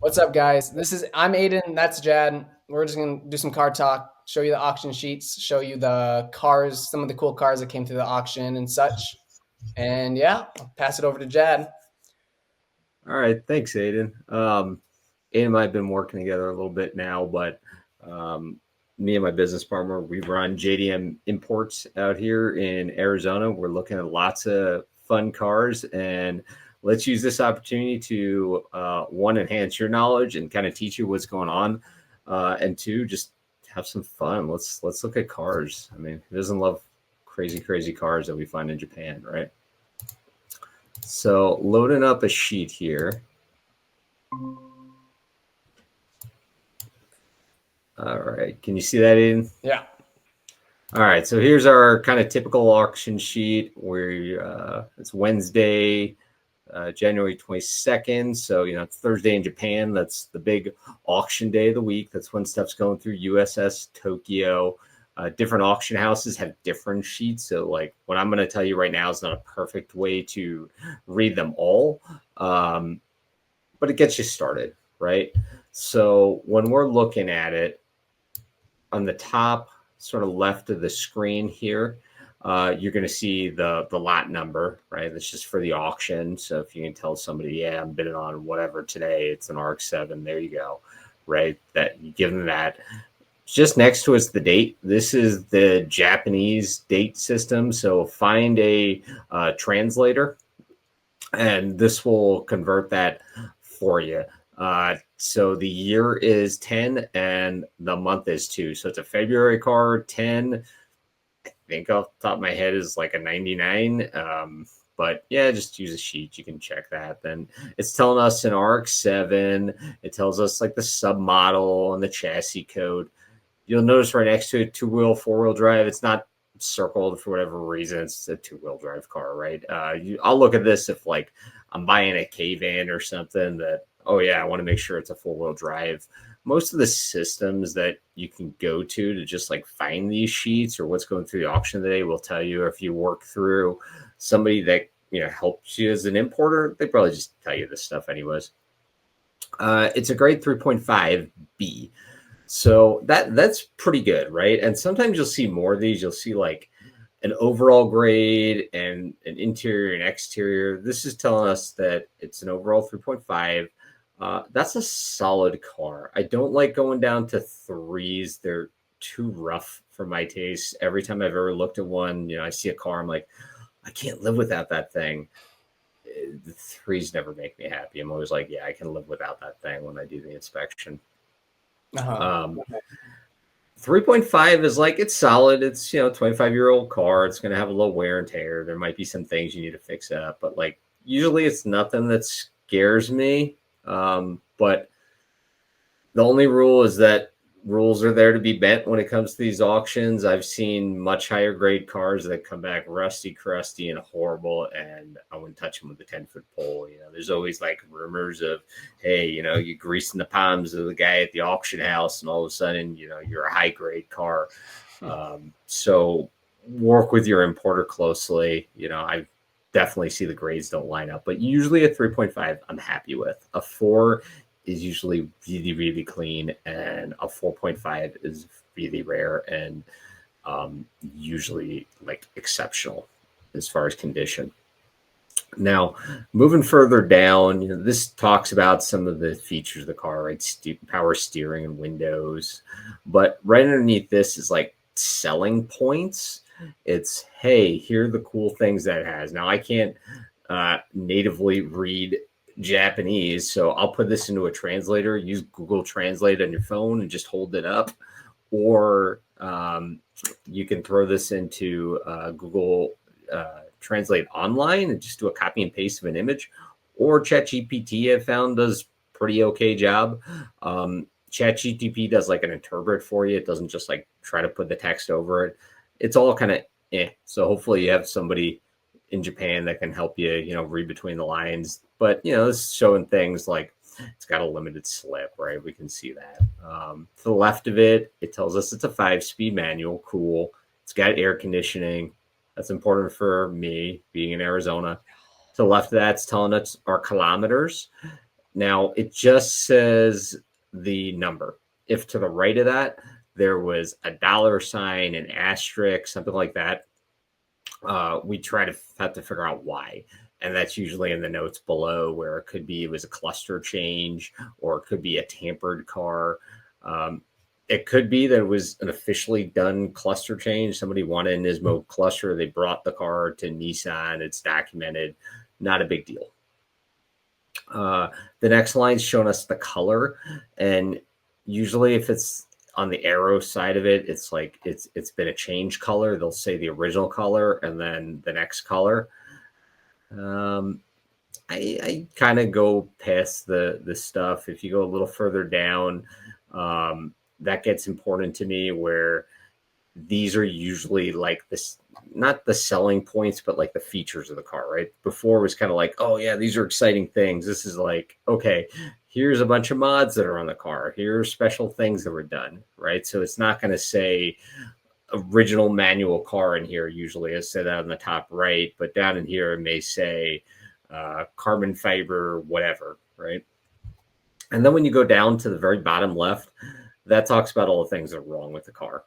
What's up, guys? I'm Aiden. That's Jad. We're just gonna do some car talk, show you the auction sheets, show you the cars, some of the cool cars that came through the auction and such. And yeah, I'll pass it over to Jad. All right, thanks, Aiden. Aiden and I have been working together a little bit now, but um, me and my business partner, we run JDM Imports out here in Arizona. We're looking at lots of fun cars, and let's use this opportunity to one, enhance your knowledge and kind of teach you what's going on, and two, just have some fun. Let's look at cars. I mean, who doesn't love crazy cars that we find in Japan, right? So loading up a sheet here. All right. Can you see that in? Yeah. All right. So here's our kind of typical auction sheet where it's Wednesday, January 22nd. So, it's Thursday in Japan. That's the big auction day of the week. That's when stuff's going through USS Tokyo. Different auction houses have different sheets. So, like, what I'm going to tell you right now is not a perfect way to read them all, but it gets you started, right? So, when we're looking at it, on the top sort of left of the screen here, you're going to see the lot number, right? That's just for the auction. So if you can tell somebody, yeah, I'm bidding on whatever today, it's an RX-7, there you go, right? That you give them that. Just next to it's the date. This is the Japanese date system. So find a translator, and this will convert that for you. So the year is 10 and the month is 2. So it's a February card. 10, I think off the top of my head, is like a 99. But yeah, just use a sheet. You can check that. Then it's telling us an RX-7. It tells us like the submodel and the chassis code. You'll notice right next to it, 2-wheel, 4-wheel drive. It's not circled for whatever reason. It's a 2-wheel drive car, right? I'll look at this if like I'm buying a K-van or something that, oh yeah, I want to make sure it's a 4-wheel drive. Most of the systems that you can go to just like find these sheets or what's going through the auction today will tell you. If you work through somebody that helps you as an importer, they probably just tell you this stuff anyways. It's a grade 3.5B. So that's pretty good, right? And sometimes you'll see more of these. You'll see like an overall grade and an interior and exterior. This is telling us that it's an overall 3.5. That's a solid car. I don't like going down to 3s. They're too rough for my taste. Every time I've ever looked at one, I see a car, I'm like, I can't live without that thing. The 3s never make me happy. I'm always like, yeah, I can live without that thing when I do the inspection. Uh-huh. 3.5 is like, it's solid. It's 25-year-old car. It's going to have a little wear and tear. There might be some things you need to fix up, but like usually it's nothing that scares me. But the only rule is that rules are there to be bent when it comes to these auctions. I've seen much higher grade cars that come back rusty, crusty, and horrible, and I wouldn't touch them with a 10-foot pole. There's always like rumors of, hey, you're greasing the palms of the guy at the auction house, and all of a sudden, you're a high grade car. So work with your importer closely. I definitely see the grades don't line up, but usually a 3.5 I'm happy with. A 4 is usually really clean, and a 4.5 is really rare and usually like exceptional as far as condition. Now, moving further down, this talks about some of the features of the car, right? Power steering and windows. But right underneath this is like selling points. It's, hey, here are the cool things that it has. Now, I can't natively read Japanese, so I'll put this into a translator. Use Google Translate on your phone and just hold it up, or you can throw this into Google Translate online and just do a copy and paste of an image. Or ChatGPT, I've found, does pretty okay job. ChatGPT does like an interpret for you. It doesn't just like try to put the text over it. It's all kind of so hopefully you have somebody in Japan that can help you, read between the lines. But, this is showing things like it's got a limited slip, right? We can see that. To the left of it, it tells us it's a 5-speed manual. Cool. It's got air conditioning. That's important for me being in Arizona. To the left of that, it's telling us our kilometers. Now it just says the number. If to the right of that there was a dollar sign, an asterisk, something like that, we try to have to figure out why. And that's usually in the notes below, where it could be it was a cluster change or it could be a tampered car. Um, it could be that it was an officially done cluster change. Somebody wanted an Nismo cluster. They brought the car to Nissan. It's documented. Not a big deal. Uh, the next line's showing us the color. And usually if it's on the arrow side of it, it's like it's been a change color. They'll say the original color and then the next color. I kind of go past the stuff. If you go a little further down, that gets important to me, where these are usually like this, not the selling points, but like the features of the car, right? Before it was kind of like, oh yeah, these are exciting things. This is like, okay, here's a bunch of mods that are on the car. Here's special things that were done, right? So it's not going to say original manual car in here. Usually I say that on the top right, but down in here it may say carbon fiber, whatever, right? And then when you go down to the very bottom left, that talks about all the things that are wrong with the car.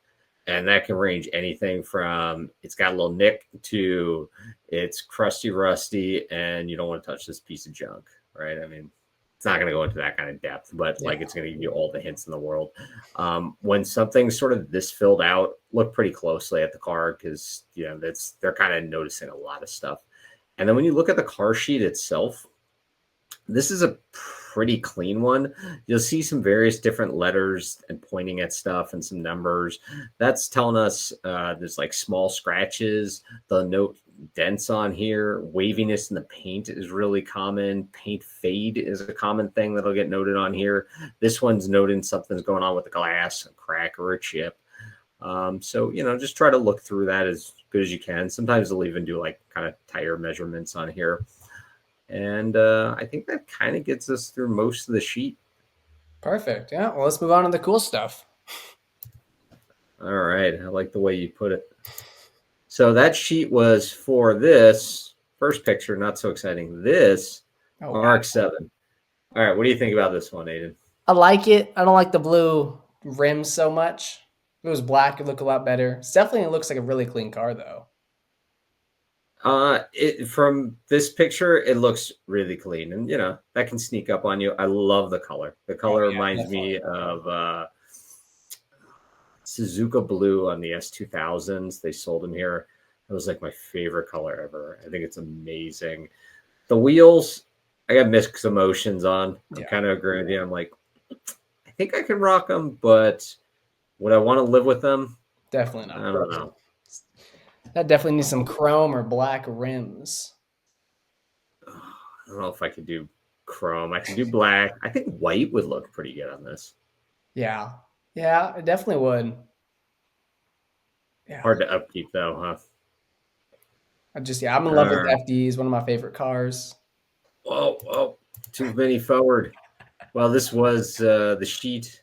And that can range anything from it's got a little nick to it's crusty, rusty, and you don't want to touch this piece of junk, right? I mean, it's not going to go into that kind of depth, but like it's going to give you all the hints in the world. When something's sort of this filled out, look pretty closely at the car, because they're kind of noticing a lot of stuff. And then when you look at the car sheet itself, this is a pretty clean one. You'll see some various different letters and pointing at stuff and some numbers. That's telling us there's like small scratches. The note dents on here. Waviness in the paint is really common. Paint fade is a common thing that'll get noted on here. This one's noting something's going on with the glass, a crack or a chip. So, just try to look through that as good as you can. Sometimes they'll even do like kind of tire measurements on here. And I think that kind of gets us through most of the sheet. Perfect. Yeah. Well, let's move on to the cool stuff. All right. I like the way you put it. So that sheet was for this first picture. Not so exciting. This RX-7. All right. What do you think about this one, Aiden? I like it. I don't like the blue rims so much. If it was black, it'd look a lot better. It definitely looks like a really clean car, though. From this picture, it looks really clean, and that can sneak up on you. I love the color. The color reminds me of Suzuka blue on the S2000s. They sold them here. It was like my favorite color ever. I think it's amazing. The wheels, I got mixed emotions on. I'm kind of agreeing with you. I'm like, I think I can rock them, but would I want to live with them? Definitely not. I don't know. That definitely needs some chrome or black rims. I don't know if I could do chrome. I can do black. I think white would look pretty good on this. Yeah. Yeah, it definitely would. Yeah. Hard to upkeep though, huh? I'm in love with FDs, one of my favorite cars. Whoa, too many forward. Well, this was the sheet.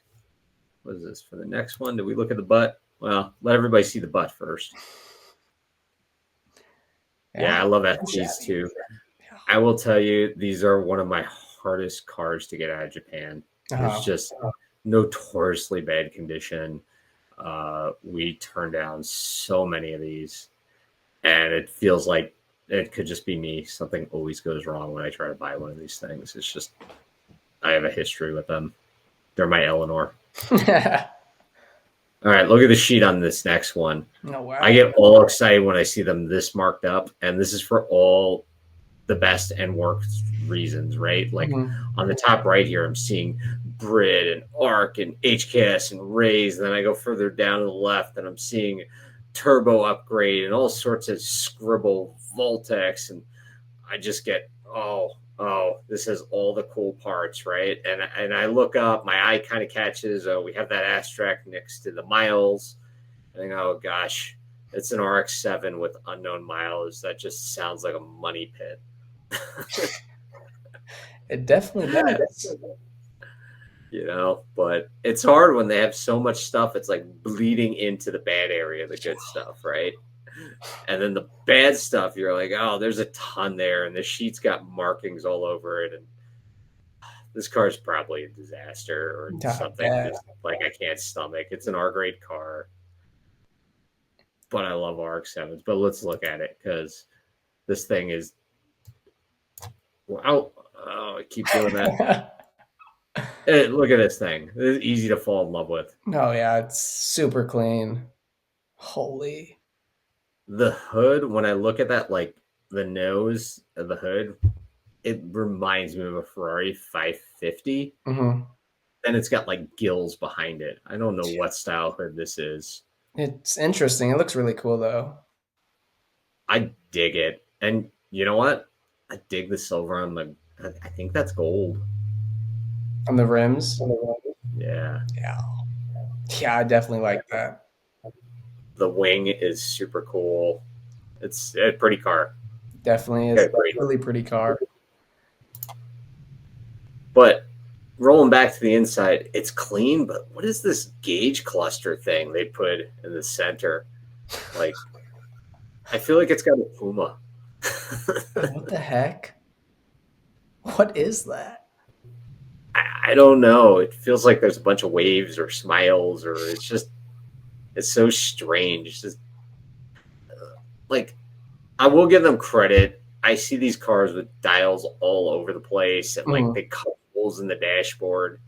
What is this for the next one? Did we look at the butt? Well, let everybody see the butt first. Yeah, I love FDs too. I will tell you, these are one of my hardest cars to get out of Japan. It's just notoriously bad condition. We turned down so many of these, and it feels like it could just be me. Something always goes wrong when I try to buy one of these things. It's just, I have a history with them. They're my Eleanor. All right, look at the sheet on this next one. Oh, wow. I get all excited when I see them this marked up, and this is for all the best and worst reasons, right? Like on the top right here, I'm seeing Brit and ARC and HKS and Rays. And then I go further down to the left and I'm seeing Turbo Upgrade and all sorts of scribble Voltex. And I just get, oh, this has all the cool parts, right? And I look up, my eye kind of catches, we have that asterisk next to the miles. I think, oh gosh, it's an RX-7 with unknown miles. That just sounds like a money pit. It definitely does. But it's hard when they have so much stuff. It's like bleeding into the bad area, the good stuff, right? And then the bad stuff, you're like, oh, there's a ton there, and the sheet's got markings all over it, and this car is probably a disaster or I something. bet. Just like I can't stomach. It's an R grade car, but I love RX-7s. But let's look at it because this thing is wow. Oh, I keep doing that. Hey, look at this thing. This is easy to fall in love with. Oh yeah, it's super clean. Holy. The hood, when I look at that, like the nose of the hood, it reminds me of a Ferrari 550. Hmm. And it's got like gills behind it. I don't know what style hood this is. It's interesting. It looks really cool though. I dig it. And you know what? I dig the silver on the. I think that's gold. On the rims. Yeah. Yeah. Yeah, I definitely like that. The wing is super cool. It's a pretty car. Definitely is Okay, a great. really pretty car. But rolling back to the inside, it's clean. But what is this gauge cluster thing they put in the center? Like, I feel like it's got a Puma. What the heck? What is that? I don't know. It feels like there's a bunch of waves or smiles, or it's so strange. It's just like I will give them credit. I see these cars with dials all over the place and like Mhm. they cut holes in the dashboard.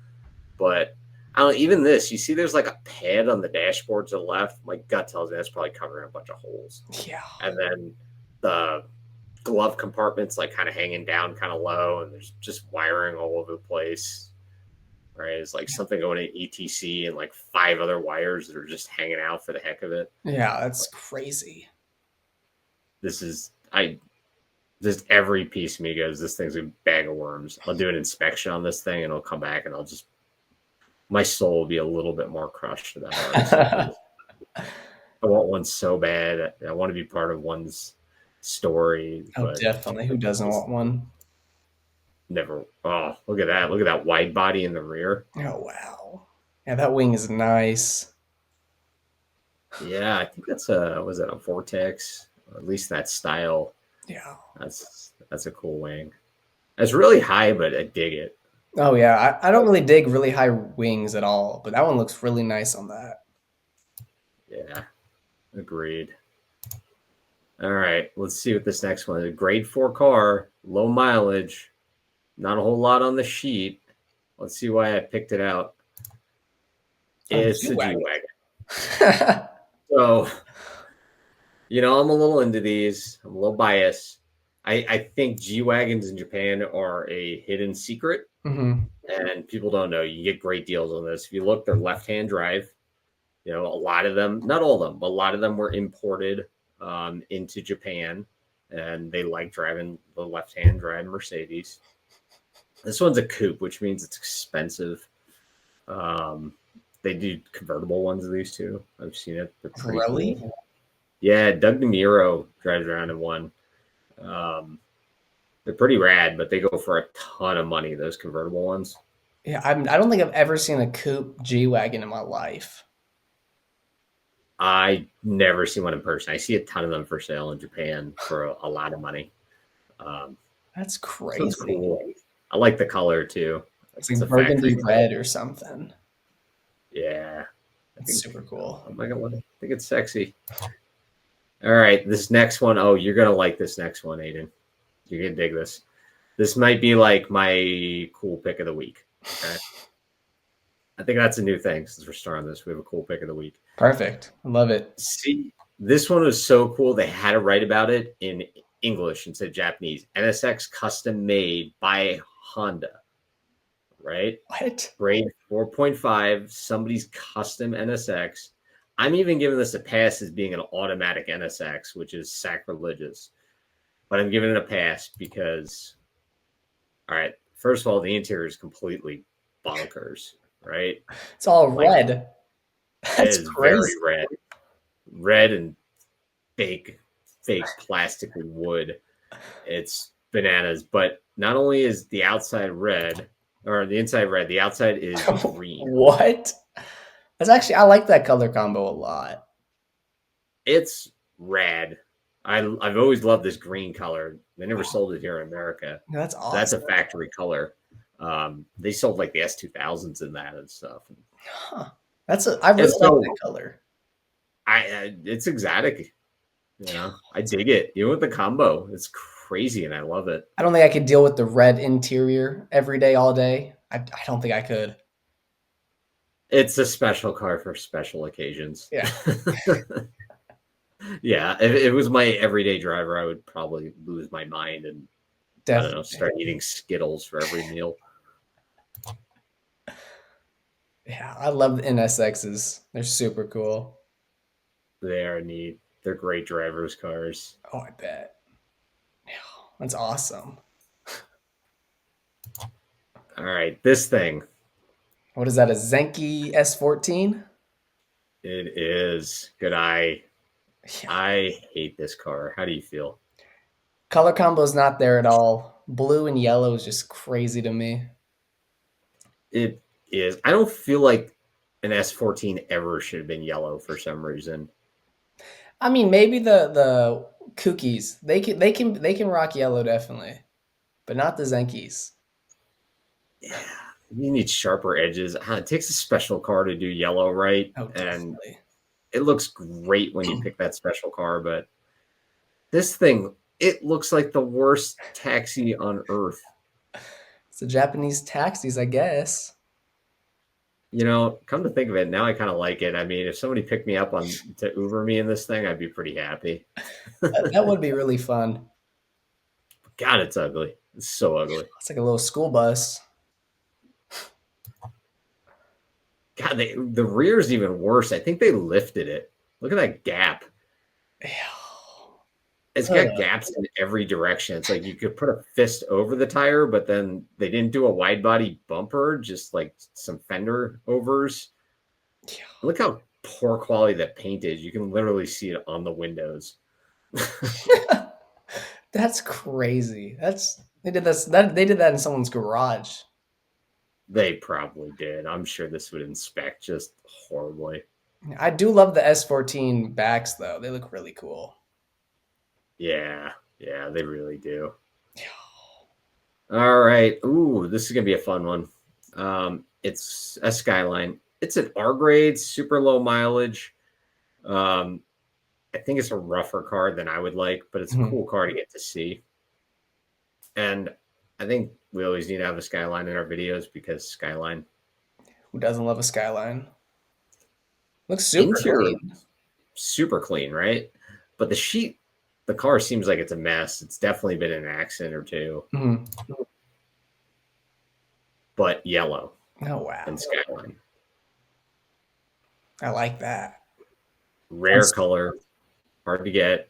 But I don't even this, you see there's like a pad on the dashboard to the left. My gut tells me that's probably covering a bunch of holes. Yeah. And then the glove compartment's like kind of hanging down kind of low and there's just wiring all over the place. Right. It's like something going in ETC and like 5 other wires that are just hanging out for the heck of it. Yeah, that's crazy. This is I just every piece of me goes, this thing's a bag of worms. I'll do an inspection on this thing and it'll come back and I'll just my soul will be a little bit more crushed about RX-7. I want one so bad. I want to be part of one's story, Oh, but definitely. Who doesn't want one? never. Oh, look at that! Look at that wide body in the rear. Oh, wow. Yeah, that wing is nice. Yeah, I think that's a was that a Vortex, or at least that style. Yeah. That's a cool wing. It's really high, but I dig it. Oh, yeah. I don't really dig really high wings at all, but that one looks really nice on that. Yeah, agreed. All right, let's see what this next one is. A grade 4 car, low mileage, not a whole lot on the sheet. Let's see why I picked it out. Oh, It's a G G-Wagon. Wagon. So, I'm a little into these. I'm a little biased. I think G Wagons in Japan are a hidden secret, Hmm. and people don't know. You get great deals on this. If you look, they're left hand drive. A lot of them, not all of them, but a lot of them were imported into Japan, and they like driving the left-hand drive Mercedes. This one's a coupe, which means it's expensive. Um, they do convertible ones of these too. I've seen it; they're pretty Really? cool. Yeah, Doug DeMuro drives around in one. Um, they're pretty rad, but they go for a ton of money. Those convertible ones. Yeah, I don't think I've ever seen a coupe G-Wagon in my life. I never see one in person. I see a ton of them for sale in Japan for a lot of money. Um, That's so it's crazy. cool. I like the color too. It's It's like a factory burgundy color. red or something. Yeah, I It's think. super cool. Oh my god, I think it's sexy. All right, this next one. Oh, you're gonna like this next one, Aiden. You're gonna dig this. This might be like my cool pick of the week. Okay, I think that's a new thing since we're starting this. We have a cool pick of the week. Perfect. I love it. See, this one was so cool. They had to write about it in English instead of Japanese. NSX custom made by Honda, right? What? Grade 4.5, somebody's custom NSX. I'm even giving this a pass as being an automatic NSX, which is sacrilegious. But I'm giving it a pass because, all right, first of all, the interior is completely bonkers, right? It's all Like, red. it That's is crazy. very red. Red and fake plastic wood. It's bananas. But not only is the outside red, or the inside red, the outside is green. What? That's actually I like that color combo a lot. It's rad. I've always loved this green color. They never sold it here in America. That's So that's a awesome. factory color. They sold like the S2000s in that and stuff. Huh. I And really like that so color. it's exotic. I dig it. Even with the combo, it's crazy, and I love it. I don't think I could deal with the red interior every day, all day. I don't think I could. It's a special car for special occasions. Yeah, Yeah, if it was my everyday driver, I would probably lose my mind and I don't know, definitely. start eating Skittles for every meal. Yeah, I love the NSXs. They're super cool. They are neat. They're great drivers' cars. Oh, I bet. Yeah, that's awesome. All right, this thing. What is that? A Zenki S14? It is good eye. Yeah. I hate this car. How do you feel? Color combo's not there at all. Blue and yellow is just crazy to me. It is. I don't feel like an S14 ever should have been yellow for some reason. I mean, maybe the cookies they can rock yellow definitely, but not the Zenkis. Yeah, you need sharper edges. It takes a special car to do yellow right, Oh, and definitely. it looks great when you pick that special car. But this thing, it looks like the worst taxi on earth. It's the Japanese taxis, I guess. Come to think of it, now I kind of like it. I mean, if somebody picked me up on to Uber me in this thing, I'd be pretty happy. That would be really fun. God, it's ugly. It's so ugly. It's like a little school bus. God, the rear's even worse. I think they lifted it. Look at that gap. It's got Ugh. gaps in every direction. It's like you could put a fist over the tire, but then they didn't do a wide body bumper, just like some fender overs. Look how poor quality that paint is. You can literally see it on the windows. That's crazy. They did they did that in someone's garage. They probably did. I'm sure this would inspect just horribly. I do love the S14 backs though. They look really cool. Yeah, yeah, they really do. All right. Ooh, this is gonna be a fun one. It's a Skyline. It's an R grade, super low mileage. Um, I think it's a rougher car than I would like, but it's a Mhm. cool car to get to see. And I think we always need to have a Skyline in our videos because Skyline Who doesn't love a Skyline? Looks super interior clean. super clean, right? But the car seems like it's a mess. It's definitely been in an accident or two, Mhm. but yellow Oh wow, and Skyline. I like that. Rare color, hard to get,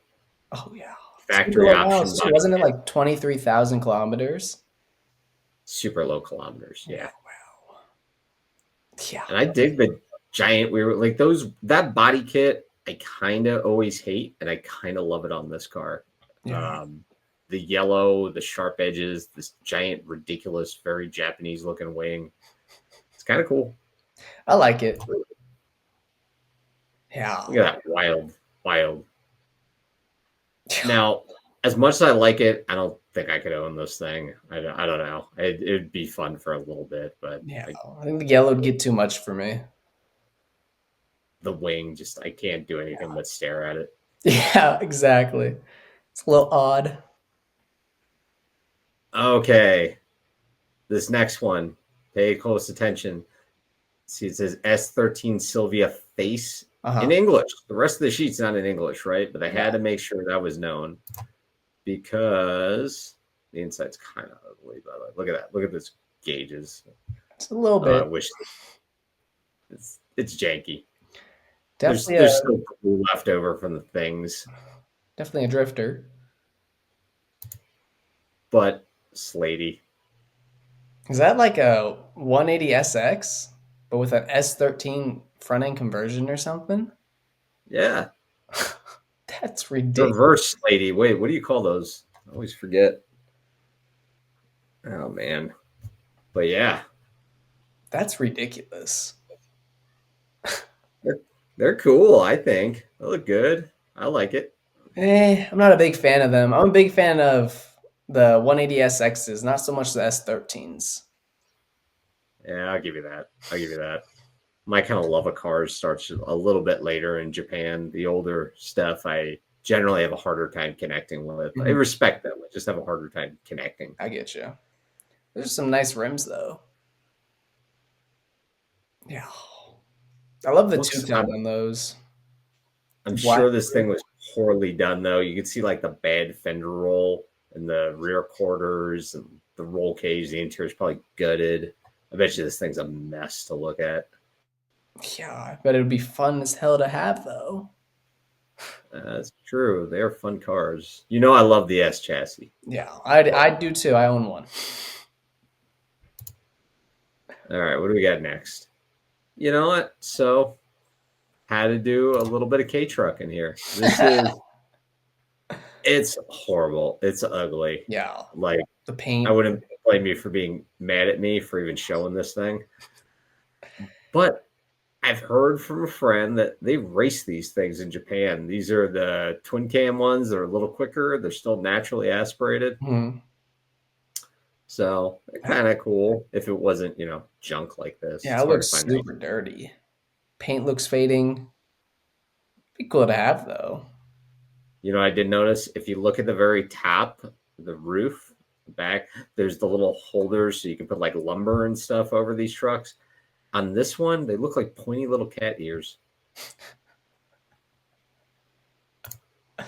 Oh yeah, super factory low option miles too. body Wasn't it kit, like 23,000 kilometers? super low kilometers. Yeah, Yeah. wow. Yeah, And I dig the giant. We were like that body kit. I kind of always hate, and I kind of love it on this car. yeah. Um, the yellow, the sharp edges, this giant, ridiculous, very Japanese looking wing. It's kind of cool. I like it. Yeah. Look at that wild, wild. Now, as much as I like it, I don't think I could own this thing. I don't know. It'd be fun for a little bit, but Yeah, I think the yellow would get too much for me. the wing, just I can't do anything but stare at it. Yeah, exactly. It's a little odd. Okay, this next one, pay close attention. See, it says S13 Sylvia face in Uh-huh. English. The rest of the sheet's not in English, right? But I Yeah, had to make sure that was known because the inside's kind of ugly. By the way, look at that. Look at this gauges. it's a little I bit. wish it's janky. There's Definitely a there's still glue left over from the things, definitely a drifter. but Slatey. Is that like a 180 SX, but with an S13 front end conversion or something? Yeah, That's ridiculous. reverse Slatey. Wait, what do you call those? I always forget. Oh man, but yeah, That's ridiculous. they're they're cool. I think they look good. I like it. I'm not a big fan of them. I'm a big fan of the 180 SXs, not so much the S13s. Yeah, I'll give you that. I'll give you that. My kind of love of cars starts a little bit later in Japan. The older stuff, I generally have a harder time connecting with. I Mhm. respect them. I just have a harder time connecting. I get you. There's some nice rims though. Yeah. I love the two Looks, tone on those. I'm Black. sure this thing was poorly done though. You can see like the bad fender roll and the rear quarters and the roll cage. The interior is probably gutted. I bet you this thing's a mess to look at. Yeah, I bet it would be fun as hell to have though. That's true. They are fun cars. You know, I love the S chassis. Yeah, I do too. I own one. All right, what do we got next? You know what? So, had to do a little bit of K truck in here. This is it's horrible. It's ugly. Yeah, Like the I paint. wouldn't blame you for being mad at me for even showing this thing. But I've heard from a friend that they race these things in Japan. These are the twin cam ones. They're a little quicker. They're still naturally aspirated. Hmm. So kind of cool if it wasn't, junk like this. Yeah, It's it hard to looks find nice. super dirty. Paint looks fading. Be cool to have though. I did notice if you look at the very top, the roof, the back, there's the little holders so you can put like lumber and stuff over these trucks. On this one, they look like pointy little cat ears. All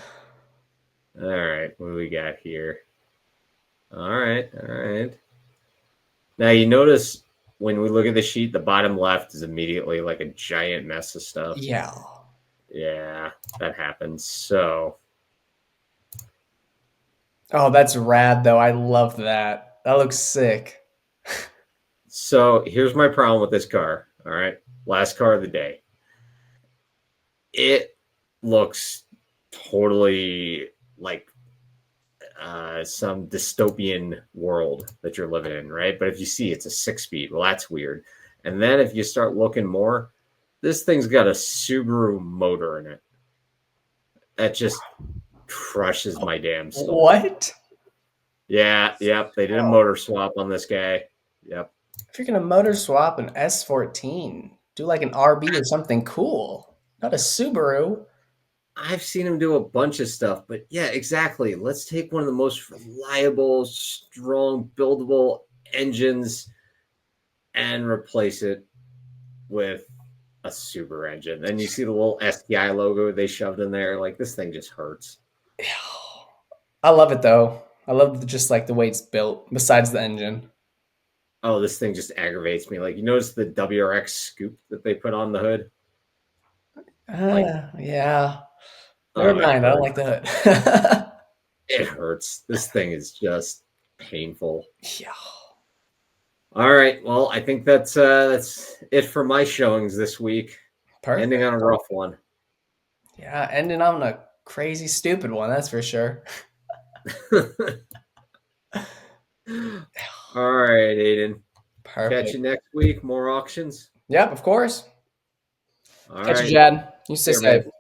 right, what do we got here? All right, all right. Now you notice when we look at the sheet, the bottom left is immediately like a giant mess of stuff. Yeah. Yeah, that happens. So, Oh, that's rad though. I love that. That looks sick. here's my problem with this car. All right, last car of the day. It looks totally like some dystopian world that you're living in, right? But if you see it's a 6 speed, well, that's weird. And then if you start looking more, this thing's got a Subaru motor in it. That just crushes my damn soul. What? Yeah, yep. They did a motor swap on this guy. Yep. If you're gonna motor swap an S14, do like an RB or something cool. Not a Subaru. I've seen him do a bunch of stuff, but yeah, exactly. Let's take one of the most reliable, strong, buildable engines and replace it with a Subaru engine. Then you see the little STI logo they shoved in there. Like this thing just hurts. I love it though. I love just like the way it's built. Besides the engine. Oh, this thing just aggravates me. Like you notice the WRX scoop that they put on the hood? Like, Yeah. Never oh, it mind. I don't hurts. like the hood. It hurts. This thing is just painful. Yeah. All right. Well, I think that's it for my showings this week. Perfect. Ending on a rough one. Yeah, ending on a crazy stupid one, that's for sure. All right, Aiden. Catch Perfect. you next week. More auctions. Yep, of course. All Catch you, right. Jad. You stay Here, man. safe.